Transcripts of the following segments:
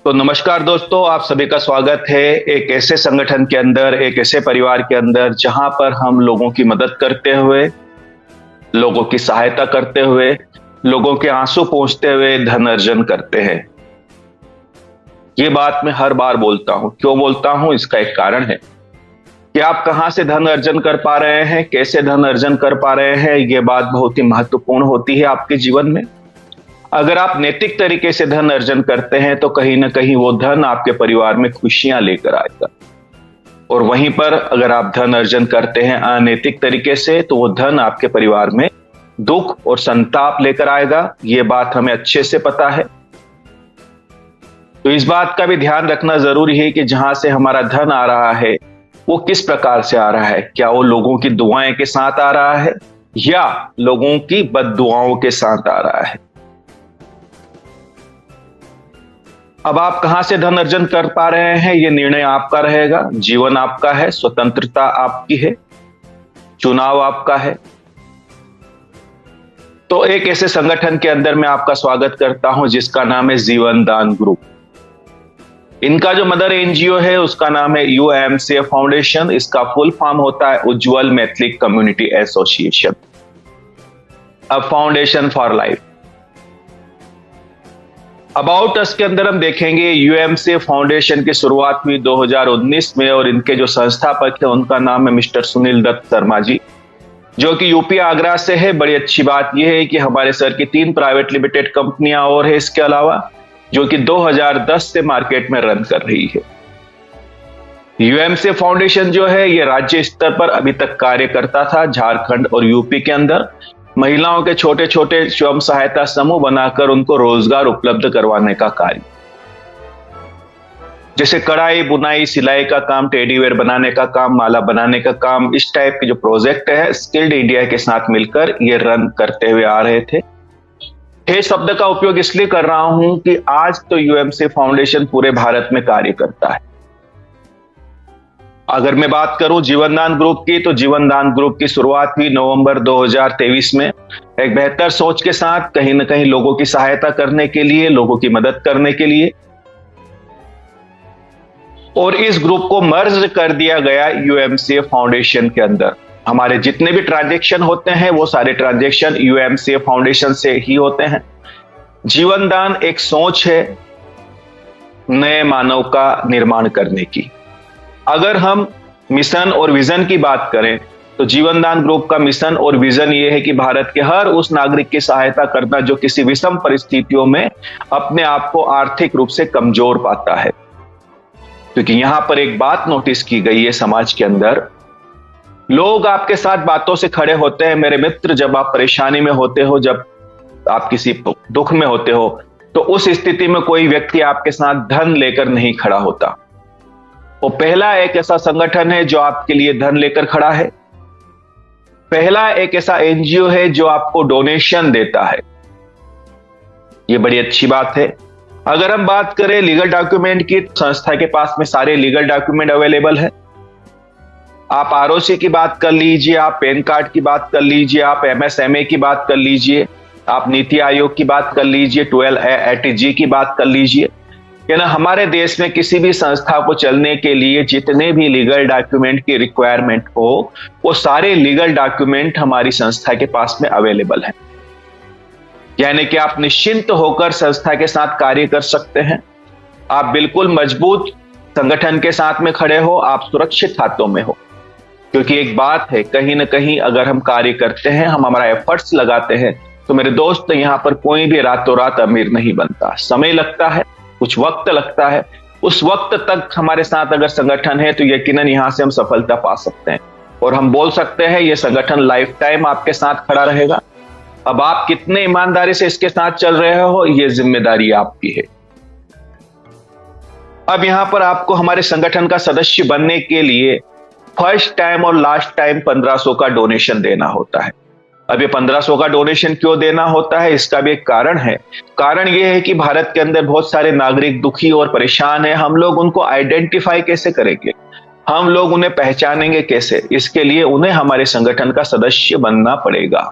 तो नमस्कार दोस्तों, आप सभी का स्वागत है एक ऐसे संगठन के अंदर, एक ऐसे परिवार के अंदर जहां पर हम लोगों की मदद करते हुए, लोगों की सहायता करते हुए, लोगों के आंसू पोंछते हुए धन अर्जन करते हैं। ये बात मैं हर बार बोलता हूं। क्यों बोलता हूं? इसका एक कारण है कि आप कहां से धन अर्जन कर पा रहे हैं, कैसे धन अर्जन कर पा रहे हैं। ये बात बहुत ही महत्वपूर्ण होती है आपके जीवन में। अगर आप नैतिक तरीके से धन अर्जन करते हैं तो कहीं ना कहीं वो धन आपके परिवार में खुशियां लेकर आएगा। और वहीं पर अगर आप धन अर्जन करते हैं अनैतिक तरीके से तो वो धन आपके परिवार में दुख और संताप लेकर आएगा। ये बात हमें अच्छे से पता है। तो इस बात का भी ध्यान रखना जरूरी है कि जहां से हमारा धन आ रहा है वो किस प्रकार से आ रहा है। क्या वो लोगों की दुआएं के साथ आ रहा है या लोगों की बद्दुआओं के साथ आ रहा है। अब आप कहां से धन अर्जन कर पा रहे हैं, यह निर्णय आपका रहेगा। जीवन आपका है, स्वतंत्रता आपकी है, चुनाव आपका है। तो एक ऐसे संगठन के अंदर मैं आपका स्वागत करता हूं जिसका नाम है जीवन दान ग्रुप। इनका जो मदर एनजीओ है उसका नाम है यूएमसीए फाउंडेशन। इसका फुल फॉर्म होता है Ujjwal Maithili community association, a foundation for life. About us के अंदर हम देखेंगे यूएमसीए फाउंडेशन की शुरुआत हुई 2019 में और इनके जो संस्थापक है उनका नाम है मिस्टर सुनील दत्त शर्मा जी, जो कि यूपी आगरा से है। बड़ी अच्छी बात यह है कि हमारे सर की 3 प्राइवेट लिमिटेड कंपनियां और है इसके अलावा, जो कि 2010 से मार्केट में रन कर रही है। यूएमसीए फाउंडेशन जो है ये राज्य स्तर पर अभी तक कार्य करता था। झारखंड और यूपी के अंदर महिलाओं के छोटे छोटे स्वयं सहायता समूह बनाकर उनको रोजगार उपलब्ध करवाने का कार्य, जैसे कढ़ाई बुनाई सिलाई का काम, टेडीवेयर बनाने का काम, माला बनाने का काम, इस टाइप के जो प्रोजेक्ट है स्किल्ड इंडिया के साथ मिलकर ये रन करते हुए आ रहे थे। हे शब्द का उपयोग इसलिए कर रहा हूं कि आज तो यूएमसीए फाउंडेशन पूरे भारत में कार्य करता है। अगर मैं बात करूं जीवनदान ग्रुप की, तो जीवनदान ग्रुप की शुरुआत हुई नवंबर 2023 में एक बेहतर सोच के साथ, कहीं ना कहीं लोगों की सहायता करने के लिए, लोगों की मदद करने के लिए। और इस ग्रुप को मर्ज कर दिया गया यूएमसीए फाउंडेशन के अंदर। हमारे जितने भी ट्रांजैक्शन होते हैं वो सारे ट्रांजैक्शन यूएमसीए फाउंडेशन से ही होते हैं। जीवनदान एक सोच है नए मानव का निर्माण करने की। अगर हम मिशन और विजन की बात करें तो जीवनदान ग्रुप का मिशन और विजन ये है कि भारत के हर उस नागरिक की सहायता करना जो किसी विषम परिस्थितियों में अपने आप को आर्थिक रूप से कमजोर पाता है। क्योंकि यहां पर एक बात नोटिस की गई है समाज के अंदर, लोग आपके साथ बातों से खड़े होते हैं मेरे मित्र, जब आप परेशानी में होते हो, जब आप किसी दुख में होते हो, तो उस स्थिति में कोई व्यक्ति आपके साथ धन लेकर नहीं खड़ा होता। वो पहला एक ऐसा संगठन है जो आपके लिए धन लेकर खड़ा है। पहला एक ऐसा एनजीओ है जो आपको डोनेशन देता है। ये बड़ी अच्छी बात है। अगर हम बात करें लीगल डॉक्यूमेंट की, संस्था के पास में सारे लीगल डॉक्यूमेंट अवेलेबल है। आप आरओसी की बात कर लीजिए, आप पैन कार्ड की बात कर लीजिए, आप एमएसएमए की बात कर लीजिए, आप नीति आयोग की बात कर लीजिए, 12ATG की बात कर लीजिए। ना हमारे देश में किसी भी संस्था को चलने के लिए जितने भी लीगल डॉक्यूमेंट की रिक्वायरमेंट हो वो सारे लीगल डॉक्यूमेंट हमारी संस्था के पास में अवेलेबल है। यानी कि आप निश्चिंत होकर संस्था के साथ कार्य कर सकते हैं। आप बिल्कुल मजबूत संगठन के साथ में खड़े हो, आप सुरक्षित हाथों में हो। क्योंकि एक बात है, कहीं ना कहीं अगर हम कार्य करते हैं, हम हमारा एफर्ट्स लगाते हैं, तो मेरे दोस्त यहां पर कोई भी रातों रात अमीर नहीं बनता। समय लगता है, कुछ वक्त लगता है। उस वक्त तक हमारे साथ अगर संगठन है तो यकीनन यहां से हम सफलता पा सकते हैं और हम बोल सकते हैं यह संगठन लाइफ टाइम आपके साथ खड़ा रहेगा। अब आप कितने ईमानदारी से इसके साथ चल रहे हो, यह जिम्मेदारी आपकी है। अब यहां पर आपको हमारे संगठन का सदस्य बनने के लिए फर्स्ट टाइम और लास्ट टाइम 1500 का डोनेशन देना होता है। अब ये 1500 का डोनेशन क्यों देना होता है, इसका भी एक कारण है। कारण यह है कि भारत के अंदर बहुत सारे नागरिक दुखी और परेशान हैं। हम लोग उनको आइडेंटिफाई कैसे करेंगे, हम लोग उन्हें पहचानेंगे कैसे? इसके लिए उन्हें हमारे संगठन का सदस्य बनना पड़ेगा,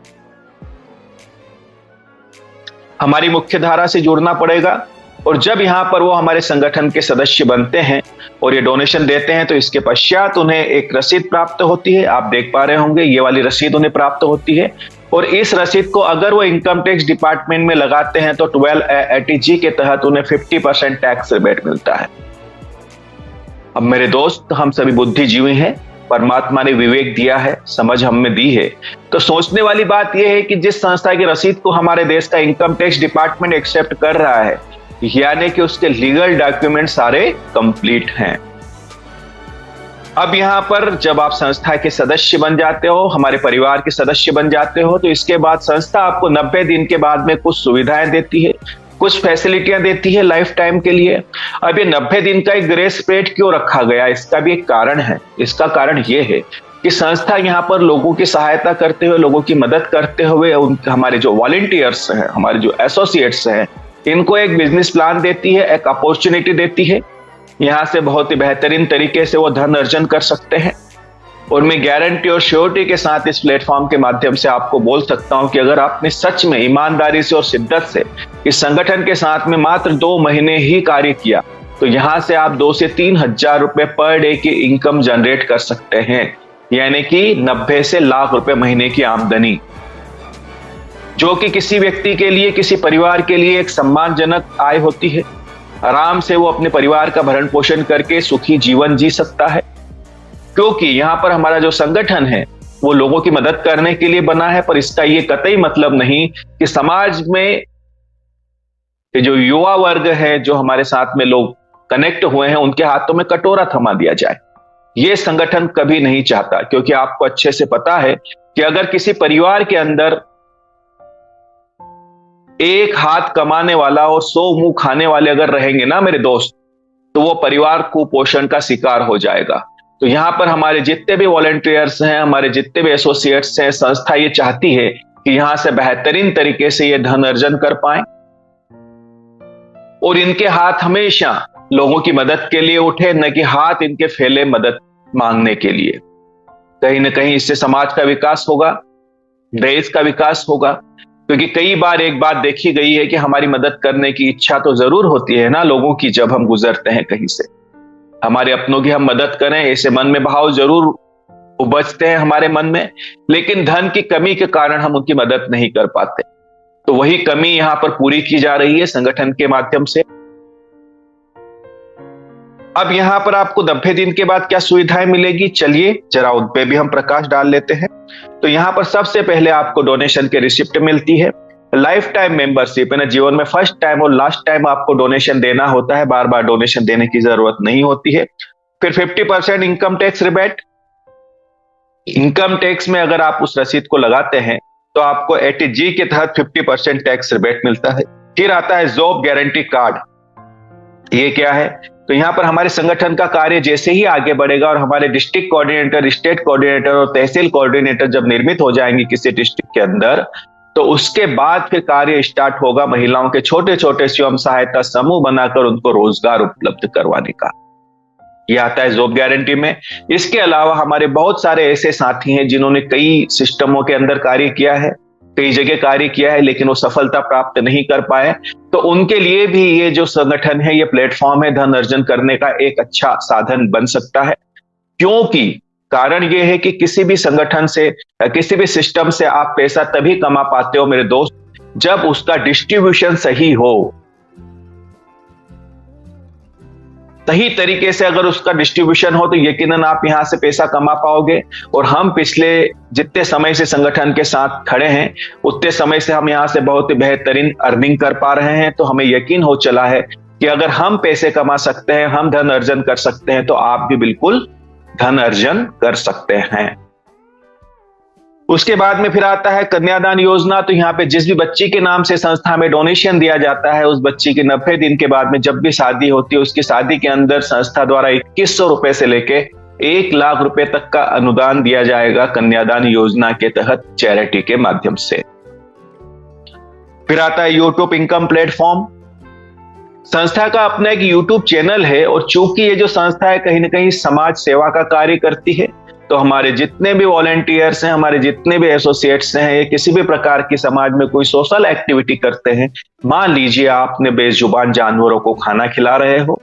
हमारी मुख्य धारा से जुड़ना पड़ेगा। और जब यहाँ पर वो हमारे संगठन के सदस्य बनते हैं और ये डोनेशन देते हैं तो इसके पश्चात उन्हें एक रसीद प्राप्त होती है। आप देख पा रहे होंगे ये वाली रसीद उन्हें प्राप्त होती है और इस रसीद को अगर वो इनकम टैक्स डिपार्टमेंट में लगाते हैं तो 1280G के तहत उन्हें 50% टैक्स रिबेट मिलता है। अब मेरे दोस्त, हम सभी बुद्धिजीवी हैं, परमात्मा ने विवेक दिया है, समझ हमें दी है, तो सोचने वाली बात यह है कि जिस संस्था की रसीद को हमारे देश का इनकम टैक्स डिपार्टमेंट एक्सेप्ट कर रहा है, यानी कि उसके लीगल डॉक्यूमेंट सारे कंप्लीट हैं। अब यहां पर जब आप संस्था के सदस्य बन जाते हो, हमारे परिवार के सदस्य बन जाते हो, तो इसके बाद संस्था आपको 90 दिन के बाद में कुछ सुविधाएं देती है, कुछ फैसिलिटियां देती है लाइफ टाइम के लिए। अब ये 90 दिन का एक ग्रेस पीरियड क्यों रखा गया, इसका भी एक कारण है। इसका कारण ये है कि संस्था यहाँ पर लोगों की सहायता करते हुए, लोगों की मदद करते हुए, हमारे जो वॉलंटियर्स हैं, हमारे जो एसोसिएट्स हैं, इनको एक बिजनेस प्लान देती है, एक अपॉर्चुनिटी देती है। यहां से बहुत ही बेहतरीन तरीके से वो धन अर्जन कर सकते हैं। और मैं गारंटी और श्योरिटी के साथ इस प्लेटफॉर्म के माध्यम से आपको बोल सकता हूं कि अगर आपने सच में ईमानदारी से और शिद्दत से इस संगठन के साथ में मात्र 2 महीने ही कार्य किया, तो यहां से आप 2 से 3 हजार रुपए पर डे की इनकम जनरेट कर सकते हैं, यानी कि 90 से लाख रुपए महीने की आमदनी, जो कि किसी व्यक्ति के लिए, किसी परिवार के लिए एक सम्मानजनक आय होती है। आराम से वो अपने परिवार का भरण पोषण करके सुखी जीवन जी सकता है, क्योंकि यहां पर हमारा जो संगठन है वो लोगों की मदद करने के लिए बना है। पर इसका ये कतई मतलब नहीं कि समाज में जो युवा वर्ग है, जो हमारे साथ में लोग कनेक्ट हुए हैं, उनके हाथों में कटोरा थमा दिया जाए। ये संगठन कभी नहीं चाहता, क्योंकि आपको अच्छे से पता है कि अगर किसी परिवार के अंदर एक हाथ कमाने वाला और 100 मुंह खाने वाले अगर रहेंगे ना मेरे दोस्त, तो वो परिवार कुपोषण का शिकार हो जाएगा। तो यहां पर हमारे जितने भी वॉलंटियर्स हैं, हमारे जितने भी एसोसिएट्स हैं, संस्था ये चाहती है कि यहां से बेहतरीन तरीके से ये धन अर्जन कर पाए और इनके हाथ हमेशा लोगों की मदद के लिए उठे, न कि हाथ इनके फैले मदद मांगने के लिए। कहीं ना कहीं इससे समाज का विकास होगा, देश का विकास होगा, क्योंकि कई बार एक बात देखी गई है कि हमारी मदद करने की इच्छा तो जरूर होती है ना लोगों की, जब हम गुजरते हैं कहीं से, हमारे अपनों की हम मदद करें, ऐसे मन में भाव जरूर उपजते हैं हमारे मन में, लेकिन धन की कमी के कारण हम उनकी मदद नहीं कर पाते। तो वही कमी यहां पर पूरी की जा रही है संगठन के माध्यम से। अब यहां पर आपको 90 दिन के बाद क्या सुविधाएं मिलेगी, चलिए जरा उन पे भी हम प्रकाश डाल लेते हैं। तो यहां पर सबसे पहले आपको डोनेशन के रिसिप्ट मिलती है, लाइफ टाइम मेंबरशिप है ना, जीवन में फर्स्ट टाइम और लास्ट टाइम आपको डोनेशन देना होता है, बार बार डोनेशन देने की जरूरत नहीं होती है। फिर 50% income tax rebate, income tax में अगर आप उस रसीद को लगाते हैं तो आपको 80G के तहत 50% टैक्स रिबेट मिलता है। फिर आता है जॉब गारंटी कार्ड। ये क्या है, तो यहां पर हमारे संगठन का कार्य जैसे ही आगे बढ़ेगा और हमारे डिस्ट्रिक्ट कोऑर्डिनेटर, स्टेट कोऑर्डिनेटर और तहसील कोऑर्डिनेटर जब निर्मित हो जाएंगे किसी डिस्ट्रिक्ट के अंदर, तो उसके बाद फिर कार्य स्टार्ट होगा महिलाओं के छोटे छोटे स्वयं सहायता समूह बनाकर उनको रोजगार उपलब्ध करवाने का। यह आता है जॉब गारंटी में। इसके अलावा हमारे बहुत सारे ऐसे साथी हैं जिन्होंने कई सिस्टमों के अंदर कार्य किया है, कई जगह कार्य किया है, लेकिन वो सफलता प्राप्त नहीं कर पाए, तो उनके लिए भी ये जो संगठन है, ये प्लेटफॉर्म है, धन अर्जन करने का एक अच्छा साधन बन सकता है। क्योंकि कारण ये है कि किसी भी संगठन से, किसी भी सिस्टम से आप पैसा तभी कमा पाते हो मेरे दोस्त, जब उसका डिस्ट्रीब्यूशन सही हो। सही तरीके से अगर उसका डिस्ट्रीब्यूशन हो तो यकीनन आप यहां से पैसा कमा पाओगे। और हम पिछले जितने समय से संगठन के साथ खड़े हैं, उतने समय से हम यहां से बहुत ही बेहतरीन अर्निंग कर पा रहे हैं। तो हमें यकीन हो चला है कि अगर हम पैसे कमा सकते हैं, हम धन अर्जन कर सकते हैं, तो आप भी बिल्कुल धन अर्जन कर सकते हैं। उसके बाद में फिर आता है कन्यादान योजना। तो यहाँ पे जिस भी बच्ची के नाम से संस्था में डोनेशन दिया जाता है, उस बच्ची के 90 दिन के बाद में जब भी शादी होती है, उसकी शादी के अंदर संस्था द्वारा 2100 रुपए से लेके 1 लाख रुपए तक का अनुदान दिया जाएगा कन्यादान योजना के तहत, चैरिटी के माध्यम से। फिर आता है यूट्यूब इनकम प्लेटफॉर्म। संस्था का अपना एक यूट्यूब चैनल है, और चूंकि ये जो संस्था है कहीं ना कहीं समाज सेवा का कार्य करती है, तो हमारे जितने भी वॉलेंटियर्स हैं, हमारे जितने भी एसोसिएट्स हैं, ये किसी भी प्रकार की समाज में कोई सोशल एक्टिविटी करते हैं, मान लीजिए आपने बेजुबान जानवरों को खाना खिला रहे हो,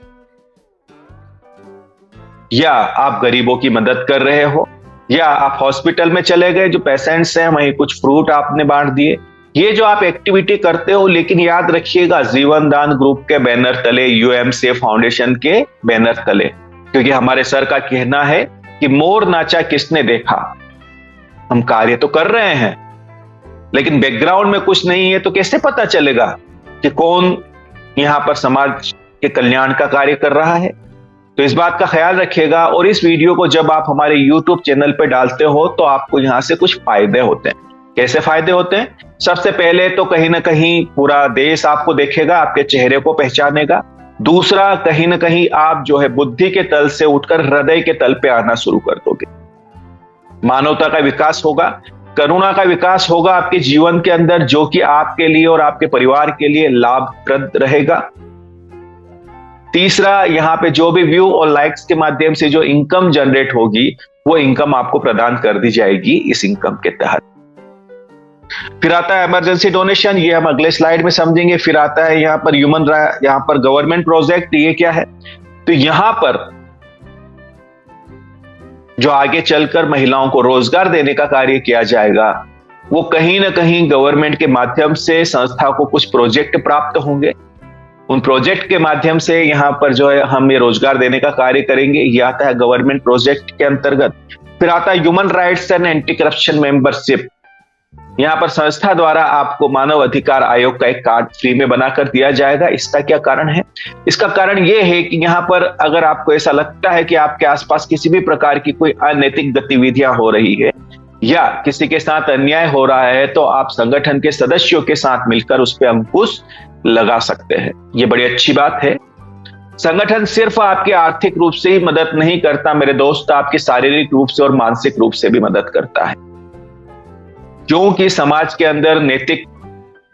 या आप गरीबों की मदद कर रहे हो, या आप हॉस्पिटल में चले गए, जो पेशेंट्स हैं वहीं कुछ फ्रूट आपने बांट दिए, ये जो आप एक्टिविटी करते हो, लेकिन याद रखिएगा जीवन दान ग्रुप के बैनर तले, यूएमसीए फाउंडेशन के बैनर तले, क्योंकि हमारे सर का कहना है कि मोर नाचा किसने देखा। हम कार्य तो कर रहे हैं, लेकिन बैकग्राउंड में कुछ नहीं है, तो कैसे पता चलेगा कि कौन यहां पर समाज के कल्याण का कार्य कर रहा है। तो इस बात का ख्याल रखिएगा, और इस वीडियो को जब आप हमारे यूट्यूब चैनल पे डालते हो तो आपको यहां से कुछ फायदे होते हैं। कैसे फायदे होते हैं? सबसे पहले तो कहीं ना कहीं पूरा देश आपको देखेगा, आपके चेहरे को पहचानेगा। दूसरा, कहीं ना कहीं आप जो है बुद्धि के तल से उठकर हृदय के तल पे आना शुरू कर दोगे। मानवता का विकास होगा, करुणा का विकास होगा आपके जीवन के अंदर, जो कि आपके लिए और आपके परिवार के लिए लाभप्रद रहेगा। तीसरा, यहां पे जो भी व्यू और लाइक्स के माध्यम से जो इनकम जनरेट होगी, वो इनकम आपको प्रदान कर दी जाएगी इस इनकम के तहत। फिर आता है इमरजेंसी डोनेशन, ये हम अगले स्लाइड में समझेंगे। फिर आता है यहां पर यहां पर गवर्नमेंट प्रोजेक्ट, ये क्या है? तो यहां पर जो आगे चलकर महिलाओं को रोजगार देने का कार्य किया जाएगा, वो कहीं ना कहीं गवर्नमेंट के माध्यम से संस्था को कुछ प्रोजेक्ट प्राप्त होंगे। उन प्रोजेक्ट के माध्यम से यहां पर जो है हम ये रोजगार देने का कार्य करेंगे। ये आता है गवर्नमेंट प्रोजेक्ट के अंतर्गत। फिर आता है human rights and anti corruption membership. यहां पर संस्था द्वारा आपको मानव अधिकार आयोग का एक कार्ड फ्री में बनाकर दिया जाएगा। इसका क्या कारण है? इसका कारण यह है कि यहां पर अगर आपको ऐसा लगता है कि आपके आसपास किसी भी प्रकार की कोई अनैतिक गतिविधियां हो रही है या किसी के साथ अन्याय हो रहा है, तो आप संगठन के सदस्यों के साथ मिलकर उस पर अंकुश लगा सकते हैं। ये बड़ी अच्छी बात है। संगठन सिर्फ आपके आर्थिक रूप से ही मदद नहीं करता मेरे दोस्त, आपकी शारीरिक रूप से और मानसिक रूप से भी मदद करता है, क्योंकि समाज के अंदर नैतिक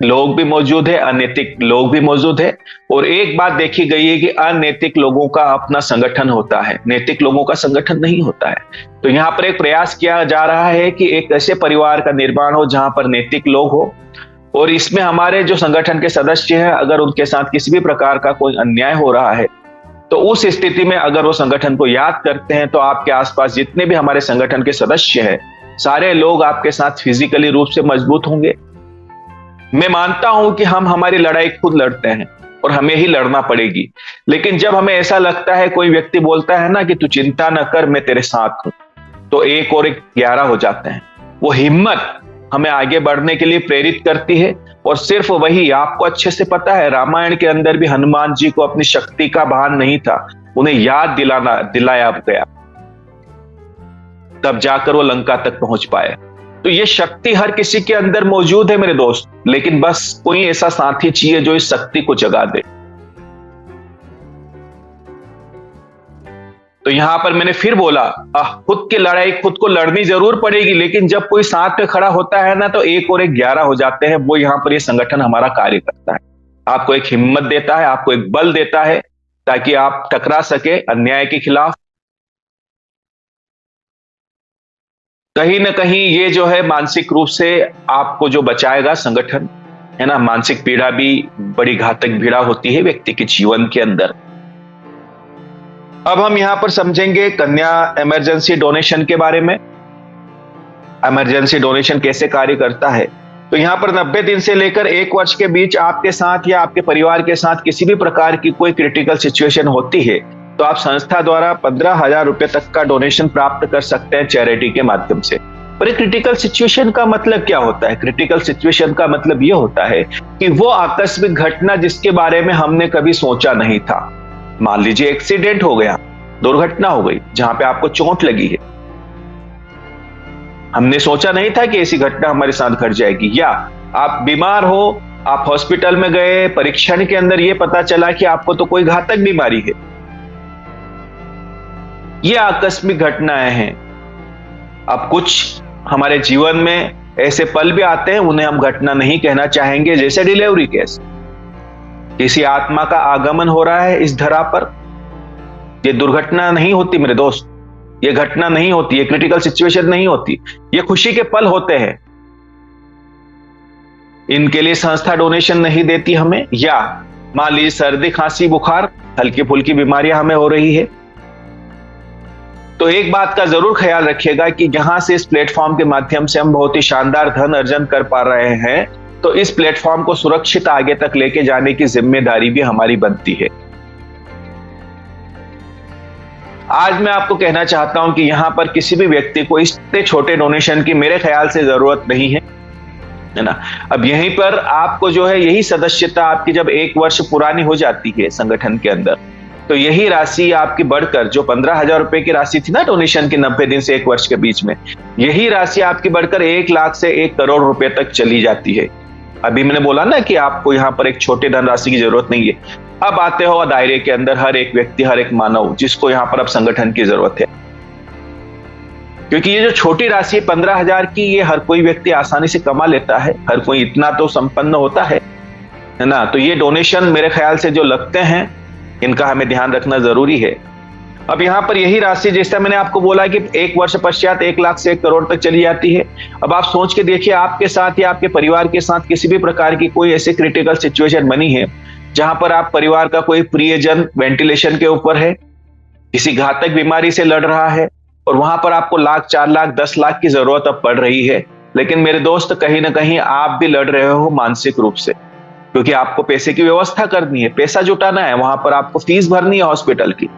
लोग भी मौजूद है, अनैतिक लोग भी मौजूद है। और एक बात देखी गई है कि अनैतिक लोगों का अपना संगठन होता है, नैतिक लोगों का संगठन नहीं होता है। तो यहां पर एक प्रयास किया जा रहा है कि एक ऐसे परिवार का निर्माण हो जहां पर नैतिक लोग हो, और इसमें हमारे जो संगठन के सदस्य हैं, अगर उनके साथ किसी भी प्रकार का कोई अन्याय हो रहा है, तो उस स्थिति में अगर वो संगठन को याद करते हैं, तो आपके आसपास जितने भी हमारे संगठन के सदस्य हैं, सारे लोग आपके साथ फिजिकली रूप से मजबूत होंगे। मैं मानता हूं कि हम हमारी लड़ाई खुद लड़ते हैं और हमें ही लड़ना पड़ेगी, लेकिन जब हमें ऐसा लगता है, कोई व्यक्ति बोलता है ना कि तू चिंता न कर, मैं तेरे साथ हूं, तो एक और एक 11 हो जाते हैं। वो हिम्मत हमें आगे बढ़ने के लिए प्रेरित करती है। और सिर्फ वही, आपको अच्छे से पता है, रामायण के अंदर भी हनुमान जी को अपनी शक्ति का भान नहीं था, उन्हें याद दिलाया गया, तब जाकर वो लंका तक पहुंच पाए। तो ये शक्ति हर किसी के अंदर मौजूद है मेरे दोस्त, लेकिन बस कोई ऐसा साथी चाहिए जो इस शक्ति को जगा दे। तो यहां पर मैंने फिर बोला, खुद की लड़ाई खुद को लड़नी जरूर पड़ेगी, लेकिन जब कोई साथ में खड़ा होता है ना, तो एक और एक 11 हो जाते हैं। वो यहां पर ये संगठन हमारा कार्य करता है, आपको एक हिम्मत देता है, आपको एक बल देता है, ताकि आप टकरा सके अन्याय के खिलाफ। कहीं ना कहीं ये जो है मानसिक रूप से आपको जो बचाएगा संगठन, है ना। मानसिक पीड़ा भी बड़ी घातक पीड़ा होती है व्यक्ति के जीवन के अंदर। अब हम यहां पर समझेंगे कन्या इमरजेंसी डोनेशन के बारे में। इमरजेंसी डोनेशन कैसे कार्य करता है? तो यहां पर 90 दिन से लेकर 1 वर्ष के बीच आपके साथ या आपके परिवार के साथ किसी भी प्रकार की कोई क्रिटिकल सिचुएशन होती है, तो आप संस्था द्वारा 15,000 रुपए तक का डोनेशन प्राप्त कर सकते हैं चैरिटी के माध्यम से। पर क्रिटिकल सिचुएशन का मतलब क्या होता है? क्रिटिकल सिचुएशन का मतलब यह होता है कि वो आकस्मिक घटना जिसके बारे में हमने कभी सोचा नहीं था। मान लीजिए एक्सीडेंट हो गया, दुर्घटना हो गई जहां पे आपको चोट लगी है, हमने सोचा नहीं था कि ऐसी घटना हमारे साथ घट जाएगी। या आप बीमार हो, आप हॉस्पिटल में गए, परीक्षण के अंदर यह पता चला कि आपको तो कोई घातक बीमारी है। ये आकस्मिक घटनाएं हैं। अब कुछ हमारे जीवन में ऐसे पल भी आते हैं, उन्हें हम घटना नहीं कहना चाहेंगे, जैसे डिलीवरी केस। किसी आत्मा का आगमन हो रहा है इस धरा पर, ये दुर्घटना नहीं होती मेरे दोस्त, ये घटना नहीं होती, ये क्रिटिकल सिचुएशन नहीं होती, ये खुशी के पल होते हैं। इनके लिए संस्था डोनेशन नहीं देती हमें, या मान लीजिए सर्दी खांसी बुखार हल्की फुल्की बीमारियां हमें हो रही है, तो एक बात का जरूर ख्याल रखिएगा कि यहां से इस प्लेटफॉर्म के माध्यम से हम बहुत ही शानदार धन अर्जन कर पा रहे हैं, तो इस प्लेटफॉर्म को सुरक्षित आगे तक लेके जाने की जिम्मेदारी भी हमारी बनती है। आज मैं आपको कहना चाहता हूं कि यहां पर किसी भी व्यक्ति को इतने छोटे डोनेशन की मेरे ख्याल से जरूरत नहीं है ना। अब यहीं पर आपको जो है यही सदस्यता आपकी जब 1 वर्ष पुरानी हो जाती है संगठन के अंदर, तो यही राशि आपकी बढ़कर जो 15,000 रुपए की राशि थी ना डोनेशन की 90 दिन से 1 वर्ष के बीच में, यही राशि आपकी बढ़कर 1 लाख से 1 करोड़ रुपए तक चली जाती है। अभी मैंने बोला ना कि आपको यहां पर एक छोटे धनराशि की जरूरत नहीं है। अब आते हो दायरे के अंदर हर एक व्यक्ति, हर एक मानव जिसको यहां पर अब संगठन की जरूरत है, क्योंकि ये जो छोटी राशि 15,000 की, ये हर कोई व्यक्ति आसानी से कमा लेता है, हर कोई इतना तो संपन्न होता है ना। तो ये डोनेशन मेरे ख्याल से जो लगते हैं इनका हमें ध्यान रखना जरूरी है। अब यहां पर यही राशि जैसा मैंने आपको बोला कि 1 वर्ष पश्चात 1 लाख से 1 करोड़ तक चली जाती है। अब आप सोच के देखिए, आपके साथ या आपके परिवार के साथ किसी भी प्रकार की कोई ऐसी क्रिटिकल सिचुएशन बनी है जहां पर आप परिवार का कोई प्रियजन वेंटिलेशन के ऊपर है, किसी घातक बीमारी से लड़ रहा है, और वहां पर आपको लाख, 4 लाख, 10 लाख की जरूरत अब पड़ रही है। लेकिन मेरे दोस्त, कहीं ना कहीं आप भी लड़ रहे हो मानसिक रूप से, क्योंकि आपको पैसे की व्यवस्था करनी है, पैसा जुटाना है, वहां पर आपको फीस भरनी है हॉस्पिटल की।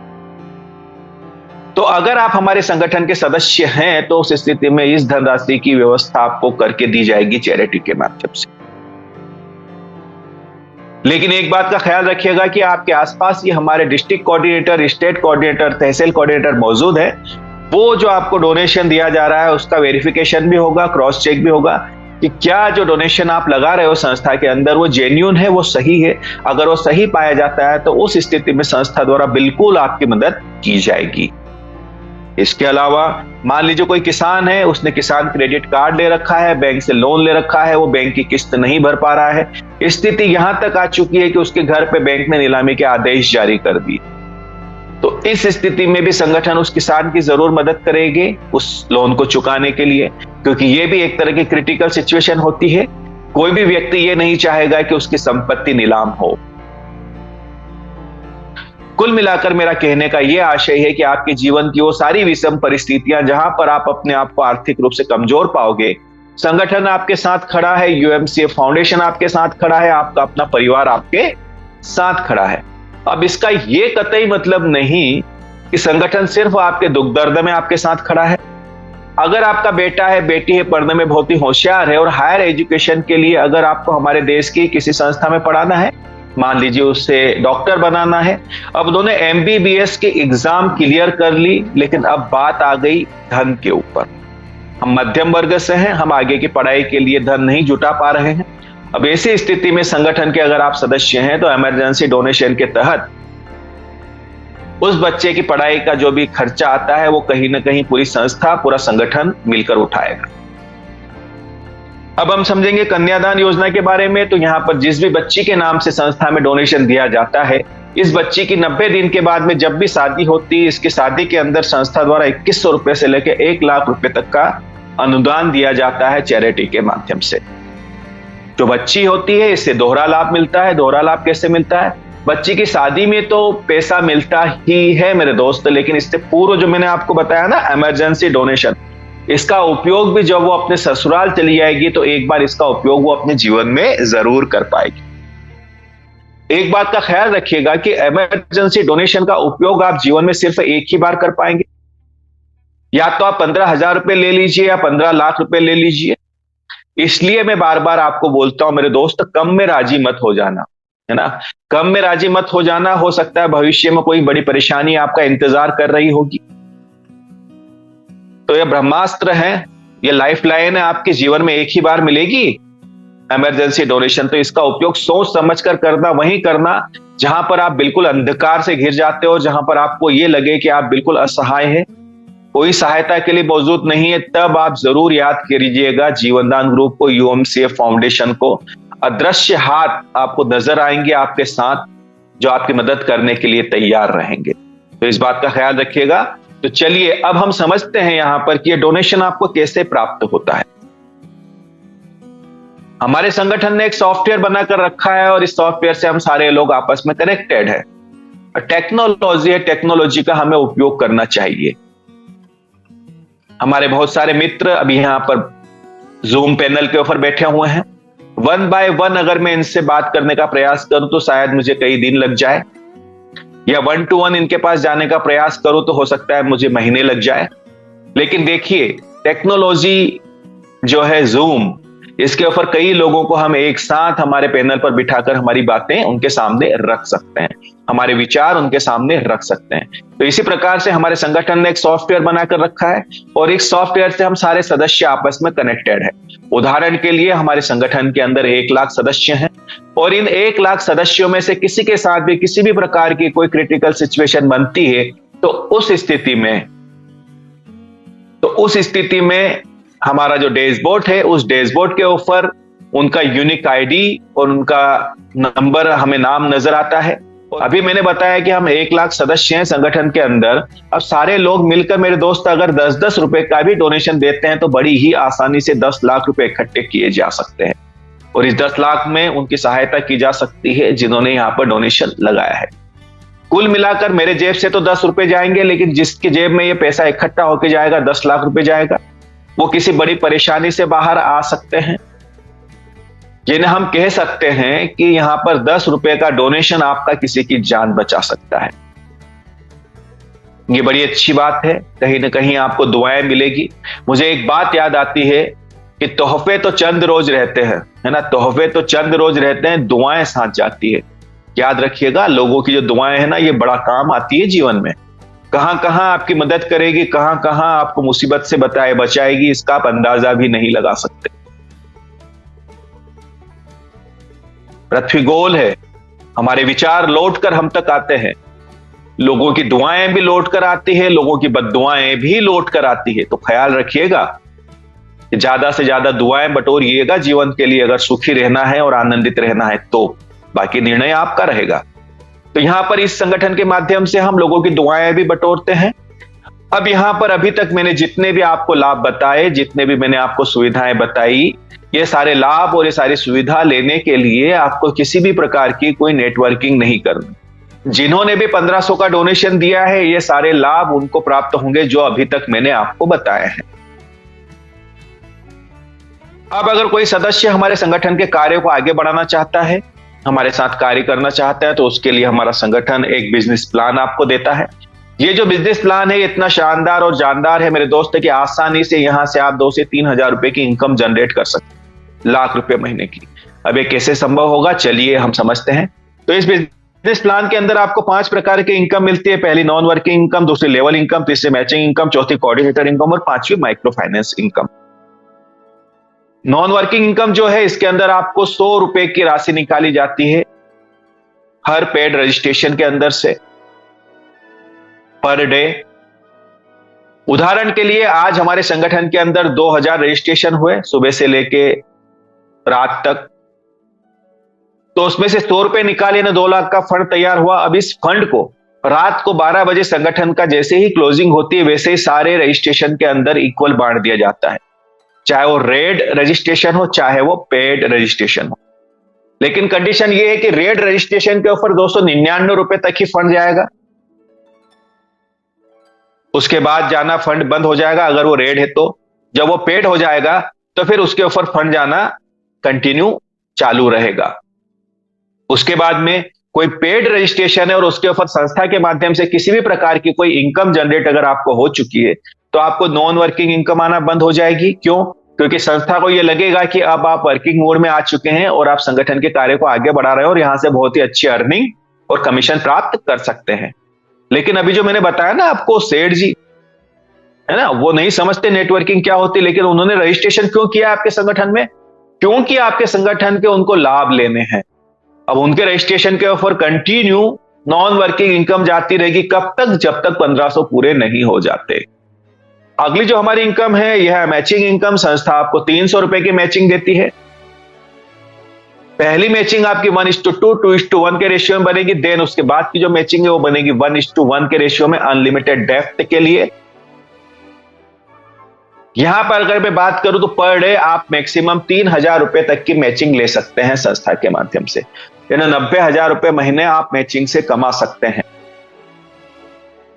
तो अगर आप हमारे संगठन के सदस्य हैं तो उस स्थिति में इस धनराशि की व्यवस्था आपको करके दी जाएगी चैरिटी के माध्यम से। लेकिन एक बात का ख्याल रखिएगा कि आपके आसपास ये हमारे डिस्ट्रिक्ट कोऑर्डिनेटर, स्टेट कोऑर्डिनेटर, तहसील कोऑर्डिनेटर मौजूद है। वो जो आपको डोनेशन दिया जा रहा है उसका वेरिफिकेशन भी होगा, क्रॉस चेक भी होगा कि क्या जो डोनेशन आप लगा रहे हो संस्था के अंदर वो जेन्युइन है, वो सही है। अगर वो सही पाया जाता है तो उस स्थिति में संस्था द्वारा बिल्कुल आपकी मदद की जाएगी। इसके अलावा मान लीजिए कोई किसान है, उसने किसान क्रेडिट कार्ड ले रखा है, बैंक से लोन ले रखा है, वो बैंक की किस्त नहीं भर पा रहा है, स्थिति यहां तक आ चुकी है कि उसके घर पे बैंक ने नीलामी के आदेश जारी कर दिए, तो इस स्थिति में भी संगठन उस किसान की जरूर मदद करेंगे उस लोन को चुकाने के लिए, क्योंकि ये भी एक तरह की क्रिटिकल सिचुएशन होती है। कोई भी व्यक्ति ये नहीं चाहेगा कि उसकी संपत्ति नीलाम हो। कुल मिलाकर मेरा कहने का यह आशय है कि आपके जीवन की वो सारी विषम परिस्थितियां जहां पर आप अपने आप को आर्थिक रूप से कमजोर पाओगे, संगठन आपके साथ खड़ा है, यूएमसीएफ फाउंडेशन आपके साथ खड़ा है, आपका अपना परिवार आपके साथ खड़ा है। अब इसका ये कतई मतलब नहीं कि संगठन सिर्फ आपके दुख दर्द में आपके साथ खड़ा है। अगर आपका बेटा है, बेटी है, पढ़ने में बहुत ही होशियार है और हायर एजुकेशन के लिए अगर आपको हमारे देश की किसी संस्था में पढ़ाना है, मान लीजिए उससे डॉक्टर बनाना है, अब उन्होंने एमबीबीएस की एग्जाम क्लियर कर ली, लेकिन अब बात आ गई धन के ऊपर। हम मध्यम वर्ग से हैं, हम आगे की पढ़ाई के लिए धन नहीं जुटा पा रहे हैं। अब ऐसी स्थिति में संगठन के अगर आप सदस्य हैं तो इमरजेंसी डोनेशन के तहत उस बच्चे की पढ़ाई का जो भी खर्चा आता है वो कहीं ना कहीं पूरी संस्था, पूरा संगठन मिलकर उठाएगा। अब हम समझेंगे कन्यादान योजना के बारे में। तो यहां पर जिस भी बच्ची के नाम से संस्था में डोनेशन दिया जाता है, इस बच्ची की 90 दिन के बाद में जब भी शादी होती है, इसकी शादी के अंदर संस्था द्वारा 2100 रुपए से लेकर 1 लाख रुपए तक का अनुदान दिया जाता है चैरिटी के माध्यम से। जो बच्ची होती है इससे दोहरा लाभ मिलता है। दोहरा लाभ कैसे मिलता है? बच्ची की शादी में तो पैसा मिलता ही है मेरे दोस्त, लेकिन इससे पूर्व जो मैंने आपको बताया ना इमरजेंसी डोनेशन, इसका उपयोग भी जब वो अपने ससुराल चली जाएगी तो एक बार इसका उपयोग वो अपने जीवन में जरूर कर पाएगी। एक बात का ख्याल रखिएगा कि इमरजेंसी डोनेशन का उपयोग आप जीवन में सिर्फ एक ही बार कर पाएंगे। या तो आप 15,000 रुपए ले लीजिए या 15 लाख रुपए ले लीजिए। इसलिए मैं बार बार आपको बोलता हूं मेरे दोस्त, कम में राजी मत हो जाना, है ना। कम में राजी मत हो जाना। हो सकता है भविष्य में कोई बड़ी परेशानी आपका इंतजार कर रही होगी। तो यह ब्रह्मास्त्र है, यह लाइफ लाइन है, आपके जीवन में एक ही बार मिलेगी इमरजेंसी डोनेशन। तो इसका उपयोग सोच समझ कर करना, वहीं करना जहां पर आप बिल्कुल अंधकार से घिर जाते हो, जहां पर आपको यह लगे कि आप बिल्कुल असहाय हैं, कोई सहायता के लिए मौजूद नहीं है। तब आप जरूर याद कीजिएगा जीवनदान ग्रुप को, यूएमसीएफ फाउंडेशन को। अदृश्य हाथ आपको नजर आएंगे आपके साथ, जो आपकी मदद करने के लिए तैयार रहेंगे। तो इस बात का ख्याल रखिएगा। तो चलिए अब हम समझते हैं यहां पर कि ये डोनेशन आपको कैसे प्राप्त होता है। हमारे संगठन ने एक सॉफ्टवेयर बनाकर रखा है और इस सॉफ्टवेयर से हम सारे लोग आपस में कनेक्टेड है। टेक्नोलॉजी है, टेक्नोलॉजी का हमें उपयोग करना चाहिए। हमारे बहुत सारे मित्र अभी यहां पर जूम पैनल के ऊपर बैठे हुए हैं। 1 बाय 1 अगर मैं इनसे बात करने का प्रयास करूं तो शायद मुझे कई दिन लग जाए, या 1 to 1 इनके पास जाने का प्रयास करूं तो हो सकता है मुझे महीने लग जाए। लेकिन देखिए टेक्नोलॉजी जो है जूम, इसके ऊपर कई लोगों को हम एक साथ हमारे पैनल पर बिठाकर हमारी बातें उनके सामने रख सकते हैं, हमारे विचार उनके सामने रख सकते हैं। तो इसी प्रकार से हमारे संगठन ने एक सॉफ्टवेयर बनाकर रखा है और इस सॉफ्टवेयर से हम सारे सदस्य आपस में कनेक्टेड है। उदाहरण के लिए हमारे संगठन के अंदर 1 लाख सदस्य हैं और इन 1 लाख सदस्यों में से किसी के साथ भी किसी भी प्रकार की कोई क्रिटिकल सिचुएशन बनती है तो उस स्थिति में हमारा जो डैशबोर्ड है, उस डैशबोर्ड के ऊपर उनका यूनिक आईडी और उनका नंबर हमें नाम नजर आता है। अभी मैंने बताया कि हम 1 लाख सदस्य हैं संगठन के अंदर। अब सारे लोग मिलकर मेरे दोस्त अगर 10-10 रुपए का भी डोनेशन देते हैं तो बड़ी ही आसानी से 10 लाख रुपए इकट्ठे किए जा सकते हैं और इस 10 लाख में उनकी सहायता की जा सकती है जिन्होंने यहां पर डोनेशन लगाया है। कुल मिलाकर मेरे जेब से तो 10 रुपए जाएंगे, लेकिन जिसकी जेब में ये पैसा इकट्ठा होकर जाएगा 10 लाख रुपए जाएगा, वो किसी बड़ी परेशानी से बाहर आ सकते हैं, जिन्हें हम कह सकते हैं कि यहां पर 10 रुपए का डोनेशन आपका किसी की जान बचा सकता है। ये बड़ी अच्छी बात है, कहीं ना कहीं आपको दुआएं मिलेगी। मुझे एक बात याद आती है कि तोहफे तो चंद रोज रहते हैं, है ना, तोहफे तो चंद रोज रहते हैं, दुआएं साथ जाती है। याद रखिएगा, लोगों की जो दुआएं हैं ना, ये बड़ा काम आती है जीवन में। कहां कहां आपकी मदद करेगी, कहां कहां आपको मुसीबत से बचाएगी, इसका आप अंदाजा भी नहीं लगा सकते। पृथ्वी गोल है, हमारे विचार लौट कर हम तक आते हैं, लोगों की दुआएं भी लौट कर आती है, लोगों की बद्दुआएं भी लौट कर आती है। तो ख्याल रखिएगा, ज्यादा से ज्यादा दुआएं बटोरिएगा जीवन के लिए, अगर सुखी रहना है और आनंदित रहना है तो। बाकी निर्णय आपका रहेगा। तो यहां पर इस संगठन के माध्यम से हम लोगों की दुआएं भी बटोरते हैं। अब यहां पर अभी तक मैंने जितने भी आपको लाभ बताए, जितने भी मैंने आपको सुविधाएं बताई, ये सारे लाभ और ये सारी सुविधा लेने के लिए आपको किसी भी प्रकार की कोई नेटवर्किंग नहीं करनी। जिन्होंने भी 1500 का डोनेशन दिया है, ये सारे लाभ उनको प्राप्त होंगे जो अभी तक मैंने आपको बताए हैं। अब अगर कोई सदस्य हमारे संगठन के कार्य को आगे बढ़ाना चाहता है, हमारे साथ कार्य करना चाहता है, तो उसके लिए हमारा संगठन एक बिजनेस प्लान आपको देता है। ये जो बिजनेस प्लान है इतना शानदार और जानदार है मेरे दोस्त कि आसानी से यहां से आप 2 से 3 हजार रुपए की इनकम जनरेट कर सकते हैं, लाख रुपए महीने की। अब ये कैसे संभव होगा, चलिए हम समझते हैं। तो इस बिजनेस प्लान के अंदर आपको 5 प्रकार की इनकम मिलती है। पहली नॉन वर्किंग इनकम, दूसरी लेवल इनकम, तीसरी मैचिंग इनकम, चौथी कोऑर्डिनेटर इनकम और 5वीं microfinance income. Non working income जो है, इसके अंदर आपको 100 रुपए की राशि निकाली जाती है हर पेड रजिस्ट्रेशन के अंदर से पर डे। उदाहरण के लिए आज हमारे संगठन के अंदर 2000 रजिस्ट्रेशन हुए सुबह से लेके रात तक, तो उसमें से 100 रुपए निकाले ना 2 लाख का फंड तैयार हुआ। अब इस फंड को रात को 12 बजे संगठन का जैसे ही क्लोजिंग होती है वैसे ही सारे रजिस्ट्रेशन के अंदर इक्वल बांट दिया जाता है, चाहे वो रेड रजिस्ट्रेशन हो चाहे वो पेड रजिस्ट्रेशन हो। लेकिन कंडीशन ये है कि रेड रजिस्ट्रेशन के ऊपर 299 रुपए तक ही फंड जाएगा, उसके बाद जाना फंड बंद हो जाएगा अगर वो रेड है तो। जब वो पेड हो जाएगा तो फिर उसके ऊपर फंड जाना कंटिन्यू चालू रहेगा। उसके बाद में कोई पेड रजिस्ट्रेशन है और उसके ऊपर संस्था के माध्यम से किसी भी प्रकार की कोई इनकम जनरेट अगर आपको हो चुकी है तो आपको नॉन वर्किंग इनकम आना बंद हो जाएगी। क्यों? क्योंकि संस्था को यह लगेगा कि अब आप वर्किंग मोड में आ चुके हैं और आप संगठन के कार्य को आगे बढ़ा रहे हो और यहां से बहुत ही अच्छी अर्निंग और कमीशन प्राप्त कर सकते हैं। लेकिन अभी जो मैंने बताया ना आपको, सेठ जी है ना, वो नहीं समझते नेटवर्किंग क्या होती, लेकिन उन्होंने रजिस्ट्रेशन क्यों किया आपके संगठन में? क्योंकि आपके संगठन के उनको लाभ लेने हैं। अब उनके रजिस्ट्रेशन के ऊपर कंटिन्यू नॉन वर्किंग इनकम जाती रहेगी, कब तक? जब तक 1500 पूरे नहीं हो जाते। अगली जो हमारी इनकम है यह है मैचिंग इनकम। संस्था आपको 300 रुपए की मैचिंग देती है। पहली मैचिंग आपकी 1:2, 2:1 के रेशियो में बनेगी। देन उसके बाद की जो मैचिंग है वो बनेगी 1:1 के रेशियो में अनलिमिटेड डेप्थ के लिए। यहां पर अगर मैं बात करूं तो पर डे आप मैक्सिमम 3,000 रुपए तक की मैचिंग ले सकते हैं संस्था के माध्यम से, यानी 90,000 रुपए महीने आप मैचिंग से कमा सकते हैं।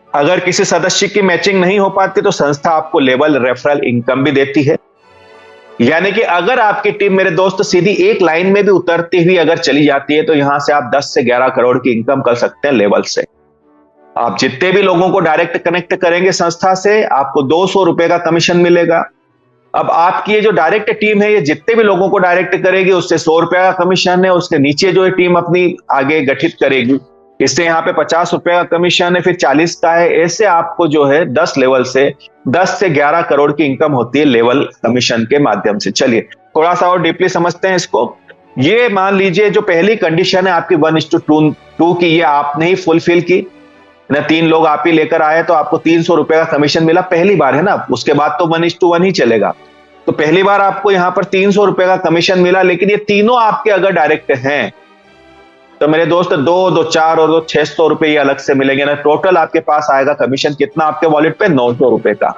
अगर किसी सदस्य की मैचिंग नहीं हो पाती तो संस्था आपको लेवल रेफरल इनकम भी देती है, यानी कि अगर आपकी टीम मेरे दोस्त सीधी एक लाइन में भी उतरती हुई अगर चली जाती है तो यहां से आप 10 से 11 करोड़ की इनकम कर सकते हैं लेवल से। आप जितने भी लोगों को डायरेक्ट कनेक्ट करेंगे संस्था से, आपको 200 रुपए का कमीशन मिलेगा। अब आपकी ये जो डायरेक्ट टीम है, ये जितने भी लोगों को डायरेक्ट करेगी उससे 100 रुपए का कमीशन है। उसके नीचे जो टीम अपनी आगे गठित करेगी, इससे यहाँ पे 50 रुपए का कमीशन है, फिर 40 का है। ऐसे आपको जो है 10 लेवल से 10 से 11 करोड़ की इनकम होती है लेवल कमीशन के माध्यम से। चलिए थोड़ा सा और डीपली समझते हैं इसको। ये मान लीजिए जो पहली कंडीशन है आपकी 1:2 की, ये आपने ही फुलफिल की ना, 3 लोग आप ही लेकर आए तो आपको 300 रुपए का कमीशन मिला, पहली बार है ना। उसके बाद तो 1:1 ही चलेगा। तो पहली बार आपको यहां पर 300 रुपए का कमीशन मिला, लेकिन ये तीनों आपके अगर डायरेक्ट हैं तो मेरे दोस्त 2, 4 और 600 रुपए ये अलग से मिलेंगे ना। टोटल आपके पास आएगा कमीशन कितना आपके वॉलेट पे? 900 रुपए का।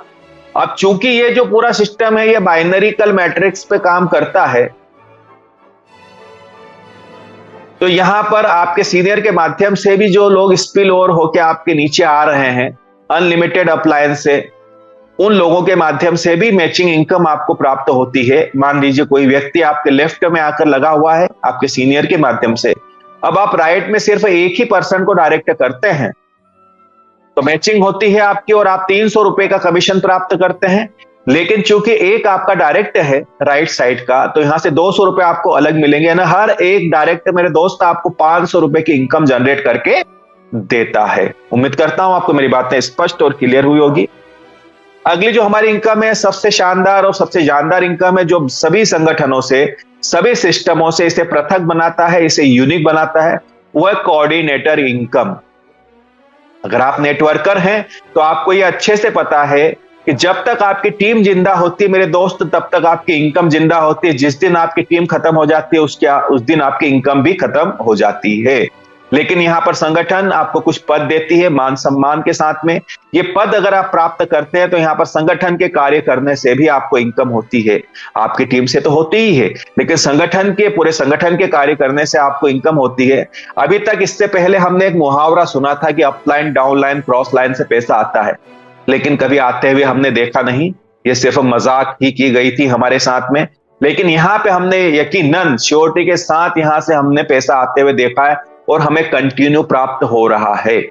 अब चूंकि ये जो पूरा सिस्टम है ये बाइनरिकल मैट्रिक्स पे काम करता है, तो यहां पर आपके सीनियर के माध्यम से भी जो लोग स्पिल ओवर होकर आपके नीचे आ रहे हैं अनलिमिटेड अप्लायंस से, उन लोगों के माध्यम से भी मैचिंग इनकम आपको प्राप्त होती है। मान लीजिए कोई व्यक्ति आपके लेफ्ट में आकर लगा हुआ है आपके सीनियर के माध्यम से, अब आप राइट में सिर्फ एक ही पर्सन को डायरेक्ट करते हैं तो मैचिंग होती है आपकी और आप 300 रुपए का कमीशन प्राप्त करते हैं। लेकिन चूंकि एक आपका डायरेक्ट है राइट साइड का, तो यहां से 200 रुपए आपको अलग मिलेंगे ना। हर एक डायरेक्ट मेरे दोस्त आपको 500 रुपए की इनकम जनरेट करके देता है। उम्मीद करता हूं आपको मेरी बातें स्पष्ट और क्लियर हुई होगी। अगली जो हमारी इनकम है, सबसे शानदार और सबसे जानदार इनकम है, जो सभी संगठनों से सभी सिस्टमों से इसे पृथक बनाता है, इसे यूनिक बनाता है, वो है कोऑर्डिनेटर इनकम। अगर आप नेटवर्कर हैं तो आपको यह अच्छे से पता है कि जब तक आपकी टीम जिंदा होती है मेरे दोस्त, तब तक आपकी इनकम जिंदा होती है। जिस दिन आपकी टीम खत्म हो जाती है उस दिन आपकी इनकम भी खत्म हो जाती है। लेकिन यहां पर संगठन आपको कुछ पद देती है मान सम्मान के साथ में। ये पद अगर आप प्राप्त करते हैं तो यहां पर संगठन के कार्य करने से भी आपको इनकम होती है। आपकी टीम से तो होती ही है, लेकिन संगठन के पूरे संगठन के कार्य करने से आपको इनकम होती है। अभी तक इससे पहले हमने एक मुहावरा सुना था कि अपलाइन, डाउनलाइन, क्रॉस लाइन से पैसा आता है, लेकिन कभी आते हुए हमने देखा नहीं। ये सिर्फ मजाक ही की गई थी हमारे साथ में, लेकिन यहां पे हमने यकीनन श्योरिटी के साथ यहां से हमने पैसा आते हुए देखा है और हमें कंटिन्यू प्राप्त हो रहा है।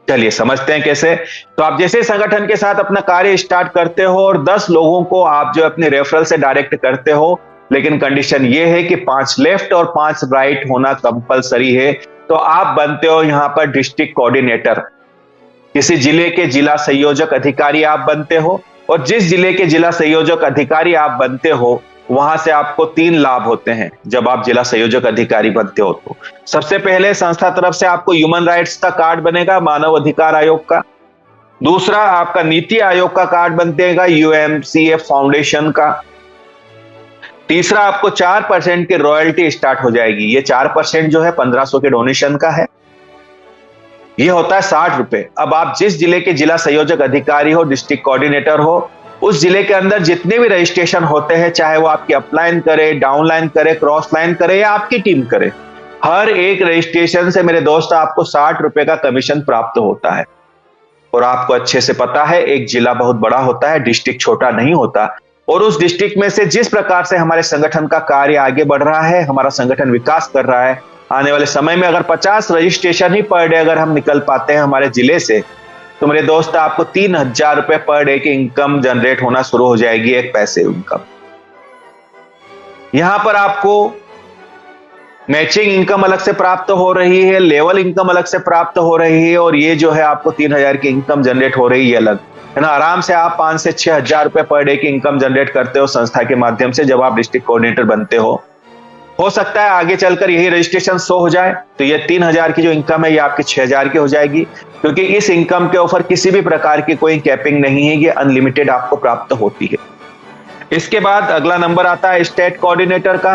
चलिए समझते हैं कैसे। तो आप जैसे संगठन के साथ अपना कार्य स्टार्ट करते हो और 10 लोगों को आप जो अपने रेफरल से डायरेक्ट करते हो, लेकिन कंडीशन ये है कि 5 लेफ्ट और 5 राइट होना कंपलसरी है, तो आप बनते हो यहां पर डिस्ट्रिक्ट कोऑर्डिनेटर। किसी जिले के जिला संयोजक अधिकारी आप बनते हो, और जिस जिले के जिला संयोजक अधिकारी आप बनते हो वहां से आपको 3 लाभ होते हैं जब आप जिला संयोजक अधिकारी बनते हो। तो सबसे पहले संस्था तरफ से आपको ह्यूमन राइट्स का कार्ड बनेगा, मानव अधिकार आयोग का। दूसरा आपका नीति आयोग का कार्ड बनेगा, यूएमसीएफ फाउंडेशन का। तीसरा आपको 4% की रॉयल्टी स्टार्ट हो जाएगी। ये 4% जो है 1500 के डोनेशन का है, ये होता है 60 रुपए। अब आप जिस जिले के जिला संयोजक अधिकारी हो, डिस्ट्रिक्ट कोऑर्डिनेटर हो, उस जिले के अंदर जितने भी रजिस्ट्रेशन होते हैं, चाहे वो आपकी अपलाइन करे, डाउनलाइन करे, क्रॉस लाइन करे या आपकी टीम करे, हर एक रजिस्ट्रेशन से मेरे दोस्त आपको 60 रुपए का कमीशन प्राप्त होता है। और आपको अच्छे से पता है एक जिला बहुत बड़ा होता है, डिस्ट्रिक्ट छोटा नहीं होता। और उस डिस्ट्रिक्ट में से जिस प्रकार से हमारे संगठन का कार्य आगे बढ़ रहा है, हमारा संगठन विकास कर रहा है, आने वाले समय में अगर 50 रजिस्ट्रेशन ही पर डे अगर हम निकल पाते हैं हमारे जिले से, तो मेरे दोस्त आपको 3,000 रुपए पर डे की इनकम जनरेट होना शुरू हो जाएगी, एक पैसे इनकम। यहां पर आपको मैचिंग इनकम अलग से प्राप्त हो रही है, लेवल इनकम अलग से प्राप्त हो रही है, और ये जो है आपको 3,000 की इनकम जनरेट हो रही है अलग, है ना। आराम से आप 5 से 6,000 रुपए पर डे की इनकम जनरेट करते हो संस्था के माध्यम से जब आप डिस्ट्रिक्ट कोऑर्डिनेटर बनते हो। हो सकता है आगे चलकर यही रजिस्ट्रेशन 100 हो जाए, तो ये 3,000 की जो इनकम है ये आपकी 6,000 की हो जाएगी, क्योंकि इस इनकम के ऊपर किसी भी प्रकार की कोई कैपिंग नहीं है, ये अनलिमिटेड आपको प्राप्त होती है। इसके बाद अगला नंबर आता है स्टेट कोऑर्डिनेटर का।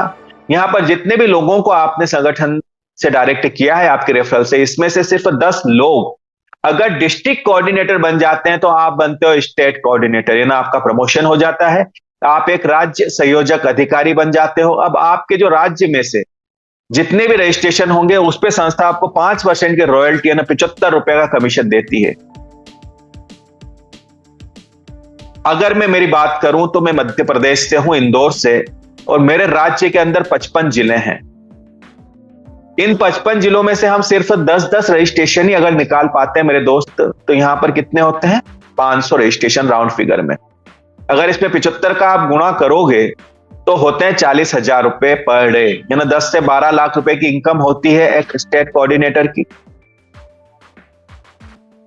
यहां पर जितने भी लोगों को आपने संगठन से डायरेक्ट किया है आपके रेफरल से, इसमें से सिर्फ 10 लोग अगर डिस्ट्रिक्ट कोऑर्डिनेटर बन जाते हैं तो आप बनते हो स्टेट कोऑर्डिनेटर, यानी आपका प्रमोशन हो जाता है, आप एक राज्य संयोजक अधिकारी बन जाते हो। अब आपके जो राज्य में से जितने भी रजिस्ट्रेशन होंगे उस पर संस्था आपको 5% के रॉयल्टी यानी 75 रुपए का कमीशन देती है। अगर मैं मेरी बात करूं तो मैं मध्य प्रदेश से हूं, इंदौर से, और मेरे राज्य के अंदर 55 जिले हैं। इन 55 जिलों में से हम सिर्फ 10-10 रजिस्ट्रेशन ही अगर निकाल पाते हैं मेरे दोस्त, तो यहां पर कितने होते हैं? 500 रजिस्ट्रेशन राउंड फिगर में। अगर इसमें 75 का आप गुणा करोगे तो होते हैं 40,000 रुपए पर डे, यानी 10 से 12 लाख रुपए की इनकम होती है एक स्टेट कोऑर्डिनेटर की।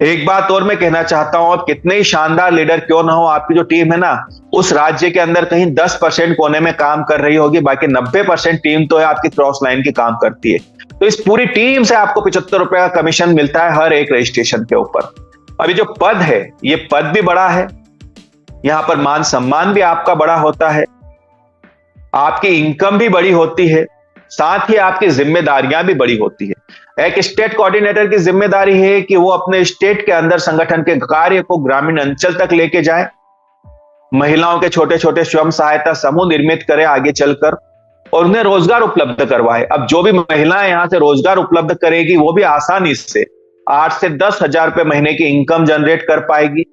एक बात और मैं कहना चाहता हूं, आप कितने ही शानदार लीडर क्यों ना हो, आपकी जो टीम है ना उस राज्य के अंदर कहीं 10% कोने में काम कर रही होगी, बाकी 90% टीम तो है आपकी क्रॉस लाइन की काम करती है। तो इस पूरी टीम से आपको 75 रुपए का कमीशन मिलता है हर एक रजिस्ट्रेशन के ऊपर। अभी जो पद है ये पद भी बड़ा है, यहां पर मान सम्मान भी आपका बड़ा होता है, आपकी इनकम भी बड़ी होती है, साथ ही आपकी जिम्मेदारियां भी बड़ी होती है। एक स्टेट कोऑर्डिनेटर की जिम्मेदारी है कि वो अपने स्टेट के अंदर संगठन के कार्य को ग्रामीण अंचल तक लेके जाए, महिलाओं के छोटे छोटे स्वयं सहायता समूह निर्मित करे आगे चलकर, और उन्हें रोजगार उपलब्ध करवाए। अब जो भी महिलाएं यहां से रोजगार उपलब्ध करेगी वो भी आसानी से 8 से 10,000 रुपए महीने की इनकम जनरेट कर पाएगी,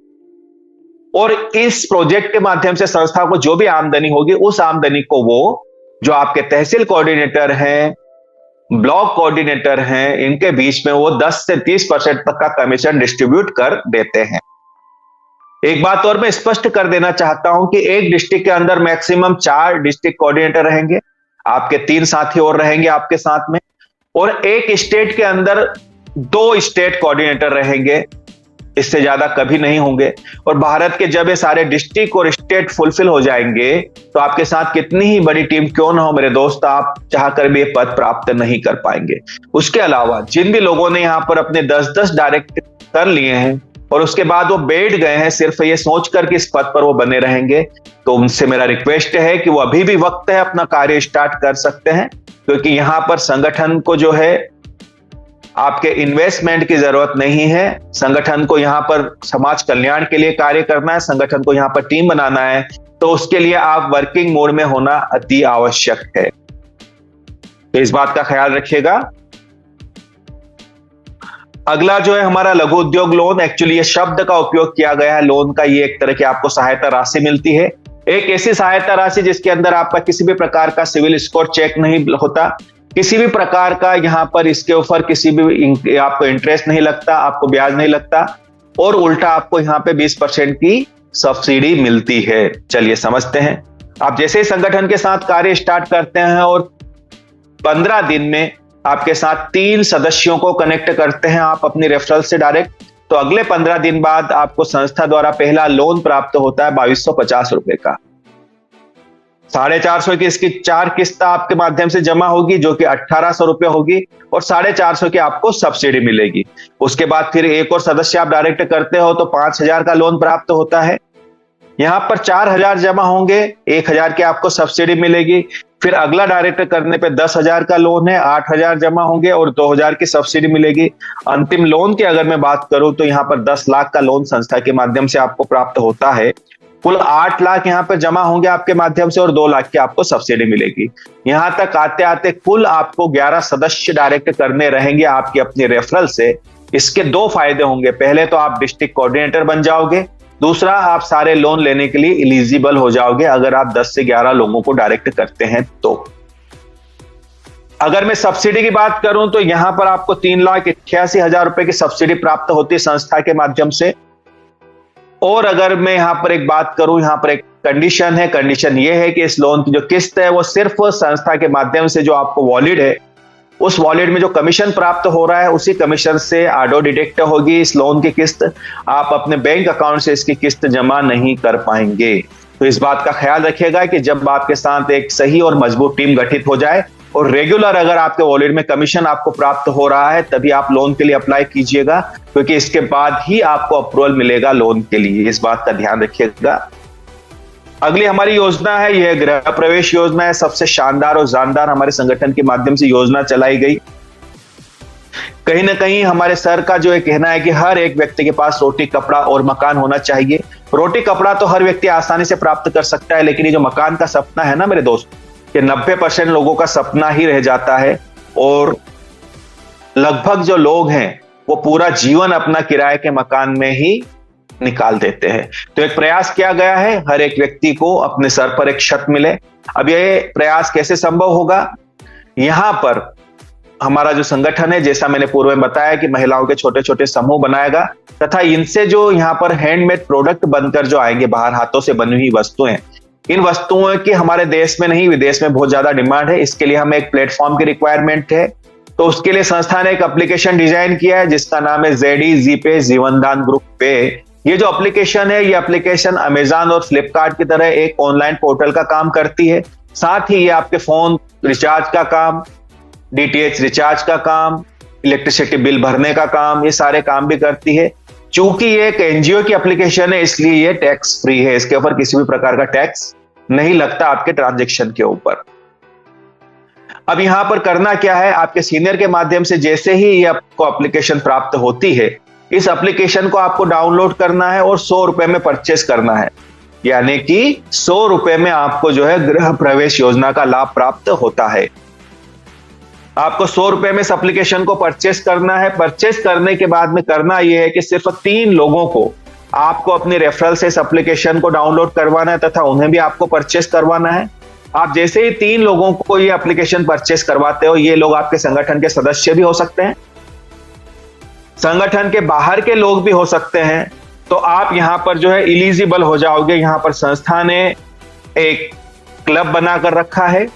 और इस प्रोजेक्ट के माध्यम से संस्था को जो भी आमदनी होगी उस आमदनी को वो जो आपके तहसील कोऑर्डिनेटर हैं, ब्लॉक कोऑर्डिनेटर हैं, इनके बीच में वो 10 से 30% तक का कमीशन डिस्ट्रीब्यूट कर देते हैं। एक बात और मैं स्पष्ट कर देना चाहता हूं कि एक डिस्ट्रिक्ट के अंदर मैक्सिमम 4 डिस्ट्रिक्ट कोऑर्डिनेटर रहेंगे, आपके 3 साथी और रहेंगे आपके साथ में, और एक स्टेट के अंदर 2 स्टेट कोऑर्डिनेटर रहेंगे, इससे ज्यादा कभी नहीं होंगे। और भारत के जब ये सारे डिस्ट्रिक्ट और स्टेट फुलफिल हो जाएंगे तो आपके साथ कितनी ही बड़ी टीम क्यों ना हो मेरे दोस्त, आप चाहकर भी ये पद प्राप्त नहीं कर पाएंगे। उसके अलावा जिन भी लोगों ने यहां पर अपने 10-10 डायरेक्ट कर लिए हैं और उसके बाद वो बैठ गए हैं सिर्फ ये सोचकर कि इस पद पर वो बने रहेंगे, तो उनसे मेरा रिक्वेस्ट है कि वो अभी भी वक्त है, अपना कार्य स्टार्ट कर सकते हैं, क्योंकि यहां पर संगठन को जो है आपके इन्वेस्टमेंट की जरूरत नहीं है। संगठन को यहां पर समाज कल्याण के लिए कार्य करना है, संगठन को यहां पर टीम बनाना है, तो उसके लिए आप वर्किंग मोड में होना अति आवश्यक है। तो इस बात का ख्याल रखिएगा। अगला जो है हमारा लघु उद्योग लोन, एक्चुअली ये शब्द का उपयोग किया गया है लोन का, ये एक तरह की आपको सहायता राशि मिलती है, एक ऐसी सहायता राशि जिसके अंदर आपका किसी भी प्रकार का सिविल स्कोर चेक नहीं होता, किसी भी प्रकार का यहां पर इसके ऊपर किसी भी आपको इंटरेस्ट नहीं लगता, आपको ब्याज नहीं लगता, और उल्टा आपको यहां पे 20% की सब्सिडी मिलती है। चलिए समझते हैं। आप जैसे ही संगठन के साथ कार्य स्टार्ट करते हैं और 15 दिन में आपके साथ 3 सदस्यों को कनेक्ट करते हैं आप अपनी रेफरल से डायरेक्ट, तो अगले 15 दिन बाद आपको संस्था द्वारा पहला लोन प्राप्त होता है 2250 रुपए का। 450 की इसकी 4 किस्त आपके माध्यम से जमा होगी जो कि 1800 रुपए होगी, और 450 की आपको सब्सिडी मिलेगी। उसके बाद फिर एक और सदस्य आप डायरेक्ट करते हो तो 5000 का लोन प्राप्त होता है। यहां पर 4000 जमा होंगे, 1000 की आपको सब्सिडी मिलेगी। फिर अगला डायरेक्ट करने पे 10,000 का लोन है, 8000 जमा होंगे और 2000 की सब्सिडी मिलेगी। अंतिम लोन की अगर मैं बात करूं तो यहां पर 10 लाख का लोन संस्था के माध्यम से आपको प्राप्त होता है। कुल 8 लाख यहां पर जमा होंगे आपके माध्यम से और 2 लाख की आपको सब्सिडी मिलेगी। यहां तक आते आते कुल आपको 11 सदस्य डायरेक्ट करने रहेंगे आपकी अपनी रेफरल से। इसके 2 फायदे होंगे, पहले तो आप डिस्ट्रिक्ट कोऑर्डिनेटर बन जाओगे, दूसरा आप सारे लोन लेने के लिए एलिजिबल हो जाओगे अगर आप 10 से 11 लोगों को डायरेक्ट करते हैं तो। अगर मैं सब्सिडी की बात करूं तो यहां पर आपको 3,88,000 रुपए की सब्सिडी प्राप्त होती है संस्था के माध्यम से। और अगर मैं यहां पर एक बात करूं, यहां पर एक कंडीशन है, कंडीशन ये है कि इस लोन की जो किस्त है वो सिर्फ संस्था के माध्यम से जो आपको वॉलिड है उस वॉलेट में जो कमीशन प्राप्त हो रहा है उसी कमीशन से ऑटो डिडक्ट होगी इस लोन की किस्त। आप अपने बैंक अकाउंट से इसकी किस्त जमा नहीं कर पाएंगे। तो इस बात का ख्याल रखिएगा कि जब आपके साथ एक सही और मजबूत टीम गठित हो जाए और रेगुलर अगर आपके वॉलेट में कमीशन आपको प्राप्त हो रहा है तभी आप लोन के लिए अप्लाई कीजिएगा, क्योंकि इसके बाद ही आपको अप्रूवल मिलेगा लोन के लिए। इस बात का ध्यान रखिएगा। अगली हमारी योजना है, यह गृह प्रवेश योजना है। सबसे शानदार और जानदार हमारे संगठन के माध्यम से योजना चलाई गई। कहीं ना कहीं हमारे सर का जो है कहना है कि हर एक व्यक्ति के पास रोटी, कपड़ा और मकान होना चाहिए। रोटी कपड़ा तो हर व्यक्ति आसानी से प्राप्त कर सकता है, लेकिन ये जो मकान का सपना है ना मेरे दोस्त, ये 90% लोगों का सपना ही रह जाता है। और लगभग जो लोग हैं वो पूरा जीवन अपना किराए के मकान में ही निकाल देते हैं। तो एक प्रयास किया गया है, हर एक व्यक्ति को अपने सर पर एक छत मिले। अब यह प्रयास कैसे संभव होगा? यहां पर हमारा जो संगठन है, जैसा मैंने पूर्व में बताया कि महिलाओं के छोटे छोटे समूह बनाएगा, तथा इनसे जो यहाँ पर हैंडमेड प्रोडक्ट बनकर जो आएंगे, बाहर हाथों से बनी हुई वस्तुएं, इन वस्तुओं की हमारे देश में नहीं विदेश में बहुत ज्यादा डिमांड है। इसके लिए हमें एक प्लेटफॉर्म की रिक्वायरमेंट है। तो उसके लिए संस्था ने एक एप्लीकेशन डिजाइन किया है जिसका नाम है ZEZPay जीवनदान ग्रुप पे। ये जो एप्लीकेशन है, ये एप्लीकेशन अमेजन और फ्लिपकार्ट की तरह एक ऑनलाइन पोर्टल का काम करती है। साथ ही ये आपके फोन रिचार्ज का काम, DTH रिचार्ज का काम, इलेक्ट्रिसिटी बिल भरने का काम, ये सारे काम भी करती है। चूंकि ये एक NGO की एप्लीकेशन है, इसलिए ये टैक्स फ्री है। इसके ऊपर किसी भी प्रकार का टैक्स नहीं लगता आपके ट्रांजैक्शन के ऊपर। अब यहां पर करना क्या है, आपके सीनियर के माध्यम से जैसे ही ये आपको एप्लीकेशन प्राप्त होती है, इस एप्लीकेशन को आपको डाउनलोड करना है और 100 रुपए में परचेस करना है। यानी कि 100 रुपए में आपको जो है गृह प्रवेश योजना का लाभ प्राप्त होता है। आपको 100 रुपए में इस एप्लीकेशन को परचेस करना है। परचेस करने के बाद में करना यह है कि सिर्फ 3 लोगों को आपको अपने रेफरल से इस एप्लीकेशन को डाउनलोड करवाना है तथा उन्हें भी आपको परचेस करवाना है। आप जैसे ही 3 लोगों को ये एप्लीकेशन परचेस करवाते हो, ये लोग आपके संगठन के सदस्य भी हो सकते हैं, संगठन के बाहर के लोग भी हो सकते हैं। तो आप यहां पर जो है एलिजिबल हो जाओगे। यहां पर संस्था ने एक क्लब बनाकर रखा है,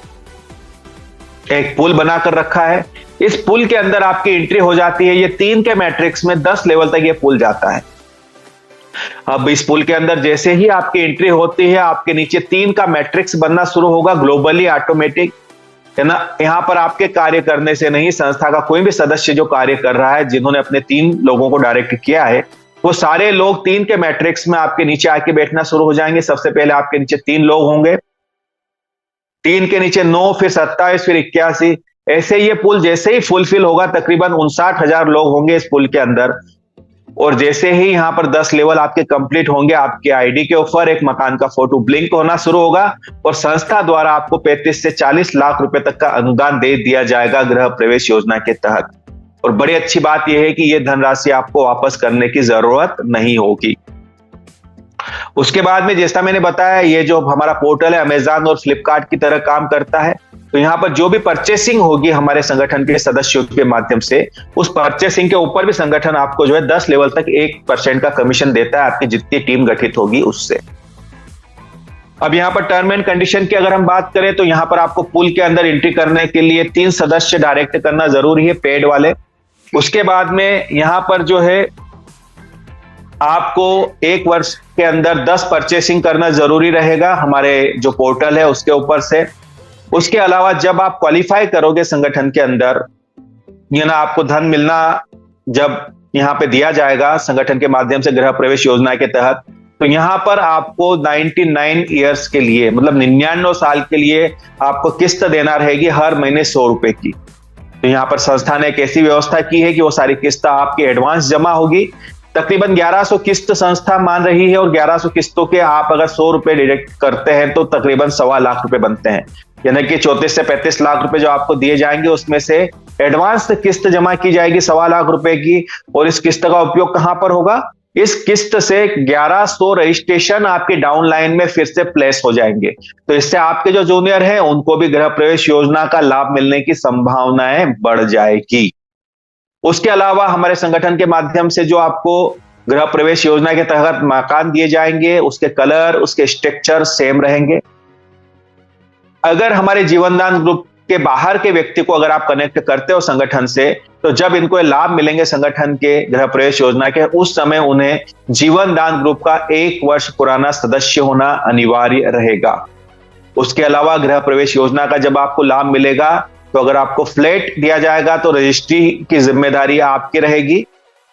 एक पुल बनाकर रखा है। इस पुल के अंदर आपकी एंट्री हो जाती है। ये 3 के मैट्रिक्स में 10 लेवल तक ये पुल जाता है। अब इस पुल के अंदर जैसे ही आपकी एंट्री होती है, आपके नीचे 3 का मैट्रिक्स बनना शुरू होगा, ग्लोबली ऑटोमेटिक, है ना। यहां पर आपके कार्य करने से नहीं, संस्था का कोई भी सदस्य जो कार्य कर रहा है, जिन्होंने अपने 3 लोगों को डायरेक्ट किया है, वो सारे लोग 3 के मैट्रिक्स में आपके नीचे आके बैठना शुरू हो जाएंगे। सबसे पहले आपके नीचे 3 लोग होंगे, 3 के नीचे 9, फिर 27, फिर 81। ऐसे ये पुल जैसे ही फुलफिल होगा, तकरीबन 59,000 लोग होंगे इस पुल के अंदर। और जैसे ही यहां पर 10 लेवल आपके कंप्लीट होंगे, आपके आईडी के ऊपर एक मकान का फोटो ब्लिंक होना शुरू होगा और संस्था द्वारा आपको 35 से 40 लाख रुपए तक का अनुदान दे दिया जाएगा गृह प्रवेश योजना के तहत। और बड़ी अच्छी बात यह है कि यह धनराशि आपको वापस करने की जरूरत नहीं होगी। उसके बाद में जैसा मैंने बताया, ये जो हमारा पोर्टल है अमेजन और फ्लिपकार्ट की तरह काम करता है। तो यहाँ पर जो भी परचेसिंग होगी हमारे संगठन के सदस्यों के माध्यम से, उस परचेसिंग के ऊपर भी संगठन आपको जो है 10 लेवल तक 1% का कमीशन देता है, आपकी जितनी टीम गठित होगी उससे। अब यहाँ पर टर्म एंड कंडीशन की अगर हम बात करें, तो यहाँ पर आपको पुल के अंदर एंट्री करने के लिए 3 सदस्य डायरेक्ट करना जरूरी है, पेड वाले। उसके बाद में यहाँ पर जो है आपको 1 वर्ष के अंदर 10 परचेसिंग करना जरूरी रहेगा हमारे जो पोर्टल है उसके ऊपर से। उसके अलावा जब आप क्वालिफाई करोगे संगठन के अंदर, ये ना आपको धन मिलना जब यहां पे दिया जाएगा संगठन के माध्यम से गृह प्रवेश योजना के तहत, तो यहां पर आपको 99 ईयर्स के लिए, मतलब 99 साल के लिए आपको किस्त देना रहेगी हर महीने 100 रुपए की। तो यहां पर संस्था ने एक ऐसी व्यवस्था की है कि वो सारी किस्त आपकी एडवांस जमा होगी। तकरीबन 1100 किस्त संस्था मान रही है और 1100 किस्तों के आप अगर 100 रुपए डिडक्ट करते हैं तो तकरीबन 1.25 लाख रुपए बनते हैं। यानी कि 34 से 35 लाख रुपए जो आपको दिए जाएंगे, उसमें से एडवांस किस्त जमा की जाएगी 1.25 लाख रुपए की। और इस किस्त का उपयोग कहां पर होगा? इस किस्त से 1100 रजिस्ट्रेशन आपके डाउन लाइन में फिर से प्लेस हो जाएंगे। तो इससे आपके जो जूनियर हैं उनको भी गृह प्रवेश योजना का लाभ मिलने की संभावनाएं बढ़ जाएगी। उसके अलावा हमारे संगठन के माध्यम से जो आपको गृह प्रवेश योजना के तहत मकान दिए जाएंगे, उसके कलर, उसके स्ट्रक्चर सेम रहेंगे। अगर हमारे जीवनदान ग्रुप के बाहर के व्यक्ति को अगर आप कनेक्ट करते हो संगठन से, तो जब इनको लाभ मिलेंगे संगठन के गृह प्रवेश योजना के, उस समय उन्हें जीवनदान ग्रुप का 1 वर्ष पुराना सदस्य होना अनिवार्य रहेगा। उसके अलावा गृह प्रवेश योजना का जब आपको लाभ मिलेगा, तो अगर आपको फ्लैट दिया जाएगा तो रजिस्ट्री की जिम्मेदारी आपकी रहेगी,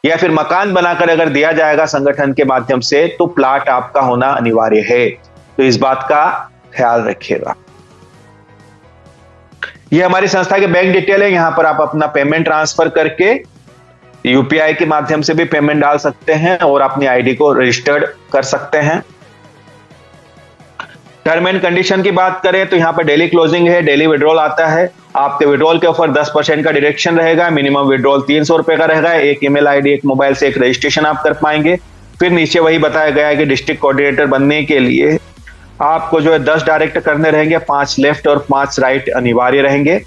या फिर मकान बनाकर अगर दिया जाएगा संगठन के माध्यम से तो प्लाट आपका होना अनिवार्य है। तो इस बात का ख्याल रखिएगा। ये हमारी संस्था के बैंक डिटेल है। यहां पर आप अपना पेमेंट ट्रांसफर करके यूपीआई के माध्यम से भी पेमेंट डाल सकते हैं और अपनी आईडी को रजिस्टर्ड कर सकते हैं। टर्म एंड कंडीशन की बात करें तो यहां पर डेली क्लोजिंग है, डेली विड्रॉल आता है। आपके विड्रॉल के ऊपर 10% का डिडक्शन रहेगा। मिनिमम विड्रॉल 300 रुपए का रहेगा। एक ईमेल आईडी, एक मोबाइल से एक रजिस्ट्रेशन आप कर पाएंगे। फिर नीचे वही बताया गया है कि डिस्ट्रिक्ट कोऑर्डिनेटर बनने के लिए आपको जो है 10 डायरेक्ट करने रहेंगे, 5 लेफ्ट और 5 राइट अनिवार्य रहेंगे।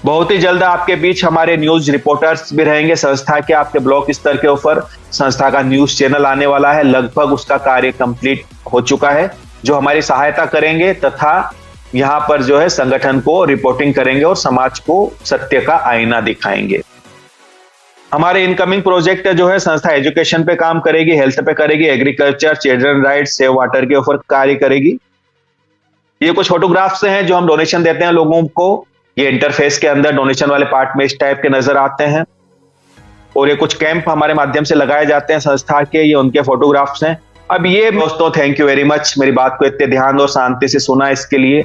बहुत ही जल्द आपके बीच हमारे न्यूज रिपोर्टर्स भी रहेंगे। संस्था के आपके ब्लॉक स्तर के ऊपर संस्था का न्यूज चैनल आने वाला है। लगभग उसका कार्य कंप्लीट हो चुका है, जो हमारी सहायता करेंगे तथा यहां पर जो है संगठन को रिपोर्टिंग करेंगे और समाज को सत्य का आईना दिखाएंगे। हमारे इनकमिंग प्रोजेक्ट जो है संस्था एजुकेशन पे काम करेगी, हेल्थ पे करेगी, agriculture, children rights, save water के ऊपर कार्य करेगी। ये कुछ फोटोग्राफ्स हैं जो हम डोनेशन देते हैं लोगों को। ये इंटरफेस के अंदर डोनेशन वाले पार्ट में इस टाइप के नजर आते हैं और ये कुछ कैंप हमारे माध्यम से लगाए जाते हैं संस्था के, ये उनके फोटोग्राफ्स हैं। अब ये दोस्तों थैंक यू वेरी मच, मेरी बात को इतने ध्यान और शांति से सुना इसके लिए।